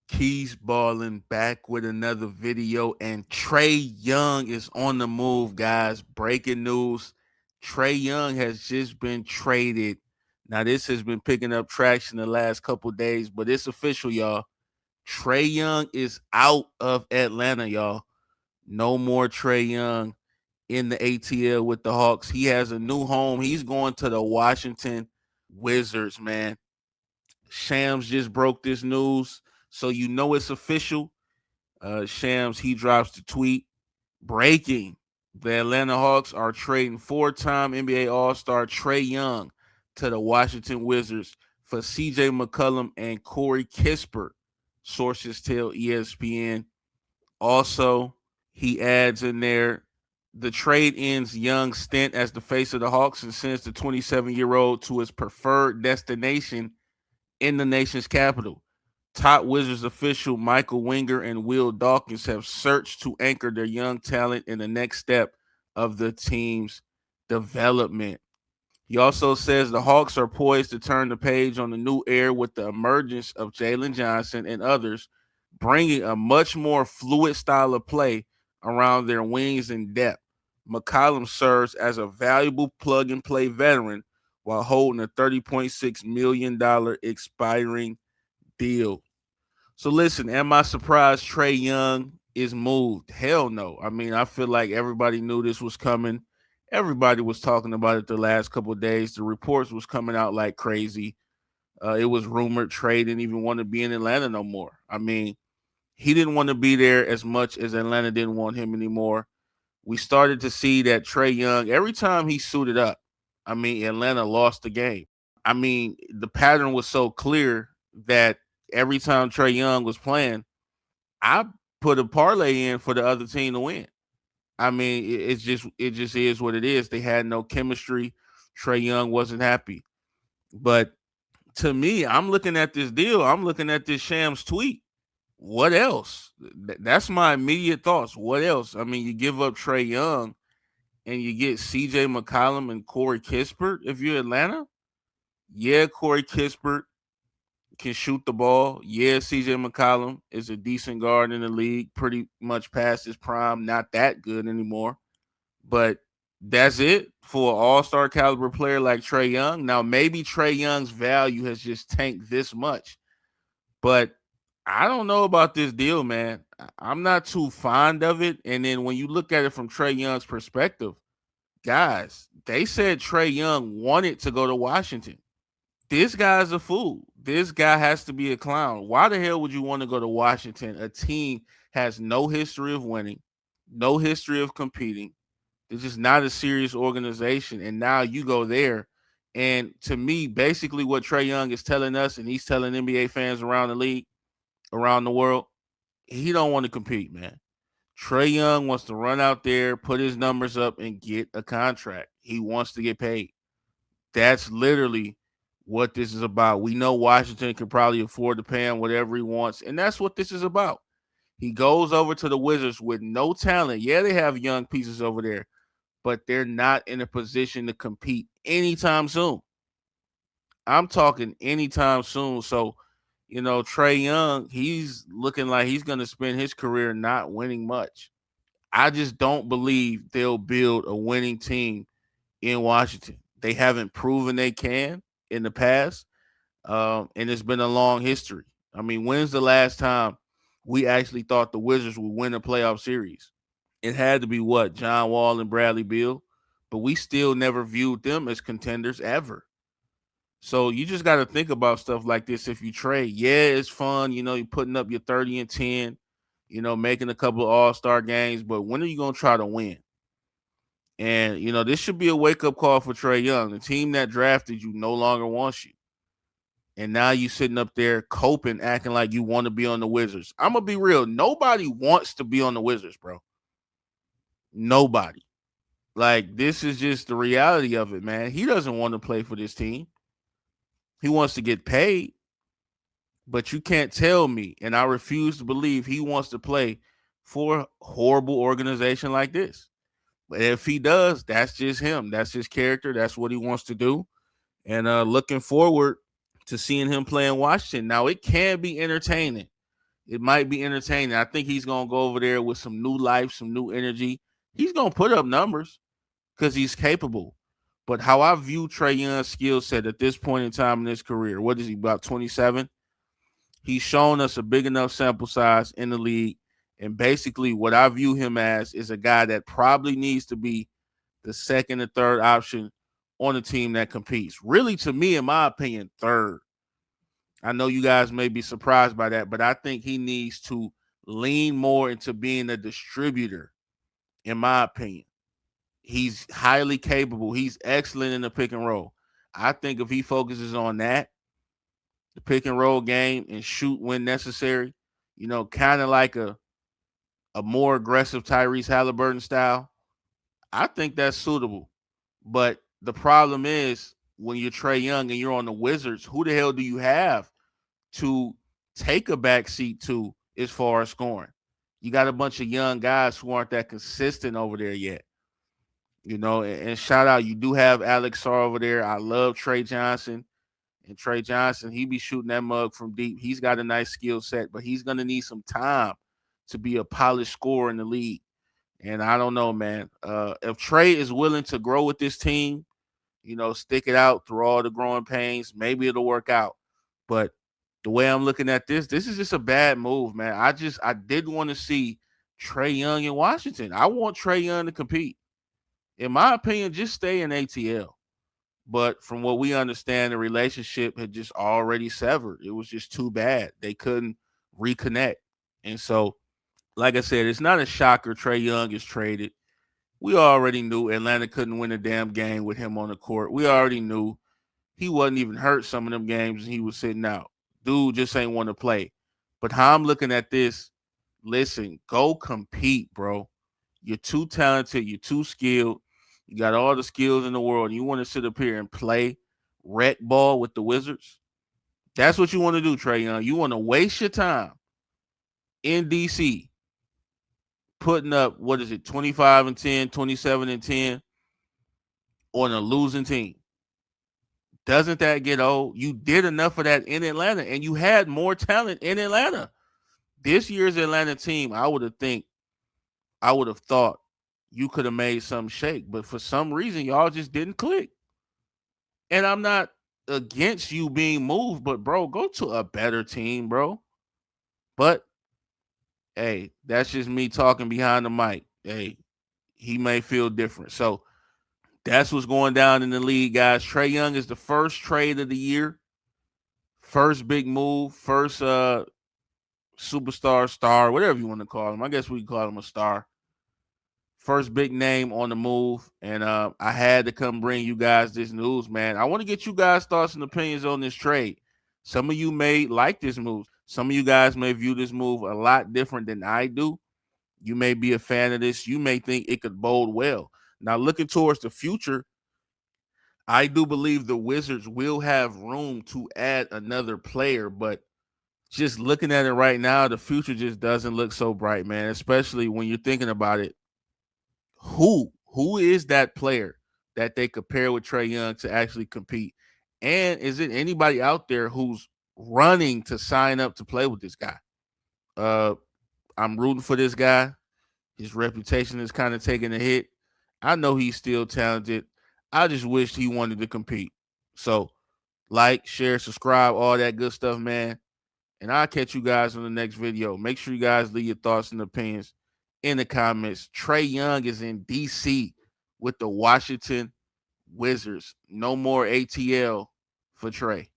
Keys balling back with another video, and Trae Young is on the move, guys. Breaking news: Trae Young has just been traded. Now, this has been picking up traction the last couple days, but it's official, y'all. Trae Young is out of Atlanta, y'all. No more Trae Young in the ATL with the Hawks. He has a new home. He's going to the Washington Wizards, man. Shams just broke this news, so you know it's official. Shams, he drops the tweet. Breaking. The Atlanta Hawks are trading four-time NBA All-Star Trae Young to the Washington Wizards for CJ McCollum and Corey Kispert. Sources tell ESPN. Also, he adds in there the trade ends Young's stint as the face of the Hawks and sends the 27-year-old to his preferred destination in the nation's capital. Top Wizards official Michael Winger and Will Dawkins have searched to anchor their young talent in the next step of the team's development. He also says the Hawks are poised to turn the page on the new era with the emergence of Jalen Johnson and others, bringing a much more fluid style of play around their wings and depth. McCollum serves as a valuable plug and play veteran while holding a $30.6 million expiring deal. So listen, am I surprised Trae Young is moved? Hell no. I mean, I feel like everybody knew this was coming. Everybody was talking about it the last couple of days. The reports was coming out like crazy. It was rumored Trae didn't even want to be in Atlanta no more. I mean, he didn't want to be there as much as Atlanta didn't want him anymore. We started to see that Trae Young, every time he suited up, I mean, Atlanta lost the game. I mean, the pattern was so clear that every time Trae Young was playing, I put a parlay in for the other team to win. I mean, it just is what it is. They had no chemistry. Trae Young wasn't happy. But to me, I'm looking at this deal. I'm looking at this Shams tweet. What else? That's my immediate thoughts. What else? I mean, you give up Trae Young and you get CJ McCollum and Corey Kispert if you're Atlanta. Yeah, Corey Kispert can shoot the ball. Yeah, CJ McCollum is a decent guard in the league, pretty much past his prime, not that good anymore. But that's it for an all-star caliber player like Trae Young. Now, maybe Trae Young's value has just tanked this much, but I don't know about this deal, man. I'm not too fond of it. And then when you look at it from Trae Young's perspective, guys, they said Trae Young wanted to go to Washington. This guy's a fool. This guy has to be a clown. Why the hell would you want to go to Washington? A team has no history of winning, no history of competing. It's just not a serious organization. And now you go there. And to me, basically what Trae Young is telling us, and he's telling NBA fans around the league, around the world, he don't want to compete, man. Trae Young wants to run out there, put his numbers up, and get a contract. He wants to get paid. That's literally what this is about. We know Washington can probably afford to pay him whatever he wants, and that's what this is about. He goes over to the Wizards with no talent. Yeah, they have young pieces over there, but they're not in a position to compete anytime soon. I'm talking anytime soon. So, Trae Young, he's looking like he's going to spend his career not winning much. I just don't believe they'll build a winning team in Washington. They haven't proven they can in the past, and it's been a long history. I mean, when's the last time we actually thought the Wizards would win a playoff series? It had to be what, John Wall and Bradley Beal, but we still never viewed them as contenders ever. So you just got to think about stuff like this if you trade. Yeah, it's fun. You're putting up your 30 and 10, making a couple of all-star games, but when are you going to try to win? And, this should be a wake-up call for Trae Young. The team that drafted you no longer wants you. And now you sitting up there coping, acting like you want to be on the Wizards. I'm going to be real. Nobody wants to be on the Wizards, bro. Nobody. Like, this is just the reality of it, man. He doesn't want to play for this team. He wants to get paid. But you can't tell me, and I refuse to believe he wants to play for a horrible organization like this. But if he does, that's just him. That's his character. That's what he wants to do. And looking forward to seeing him play in Washington. Now, it can be entertaining. It might be entertaining. I think he's gonna go over there with some new life, some new energy. He's gonna put up numbers because he's capable. But how I view Trae Young's skill set at this point in time in his career, what is he, about 27? He's shown us a big enough sample size in the league. And basically, what I view him as is a guy that probably needs to be the second or third option on a team that competes. Really, to me, in my opinion, third. I know you guys may be surprised by that, but I think he needs to lean more into being a distributor, in my opinion. He's highly capable. He's excellent in the pick and roll. I think if he focuses on that, the pick and roll game, and shoot when necessary, kind of like a more aggressive Tyrese Halliburton style, I think that's suitable. But the problem is when you're Trae Young and you're on the Wizards, who the hell do you have to take a back seat to as far as scoring? You got a bunch of young guys who aren't that consistent over there yet. And shout out, you do have Alex Sarr over there. I love Trey Johnson. And Trey Johnson, he be shooting that mug from deep. He's got a nice skill set, but he's going to need some time to be a polished scorer in the league. And I don't know, man. If Trey is willing to grow with this team, stick it out through all the growing pains, maybe it'll work out. But the way I'm looking at this is just a bad move, man. I did want to see Trae Young in Washington. I want Trae Young to compete. In my opinion, just stay in ATL. But from what we understand, the relationship had just already severed. It was just too bad. They couldn't reconnect. And so, like I said, it's not a shocker Trae Young is traded. We already knew Atlanta couldn't win a damn game with him on the court. We already knew he wasn't even hurt some of them games and he was sitting out. Dude just ain't want to play. But how I'm looking at this, listen, go compete, bro. You're too talented. You're too skilled. You got all the skills in the world. And you want to sit up here and play rec ball with the Wizards? That's what you want to do, Trae Young. You want to waste your time in DC putting up, 25 and 10, 27 and 10 on a losing team. Doesn't that get old? You did enough of that in Atlanta, and you had more talent in Atlanta. This year's Atlanta team, I would have thought you could have made some shake, but for some reason, y'all just didn't click. And I'm not against you being moved, but bro, go to a better team, bro. But hey, that's just me talking behind the mic. Hey, he may feel different. So that's what's going down in the league, guys. Trae Young is the first trade of the year, first big move, first superstar, star, whatever you want to call him. I guess we can call him a star. First big name on the move. And I had to come bring you guys this news, man. I want to get you guys' thoughts and opinions on this trade. Some of you may like this move. Some of you guys may view this move a lot different than I do. You may be a fan of this. You may think it could bode well. Now, looking towards the future, I do believe the Wizards will have room to add another player, but just looking at it right now, the future just doesn't look so bright, man, especially when you're thinking about it. Who is that player that they could pair with Trae Young to actually compete? And is it anybody out there who's running to sign up to play with this guy? I'm rooting for this guy. His reputation is kind of taking a hit. I know he's still talented. I just wished he wanted to compete. So, like, share, subscribe, all that good stuff, man. And I'll catch you guys on the next video. Make sure you guys leave your thoughts and opinions in the comments. Trae Young is in DC with the Washington Wizards. No more ATL for Trae.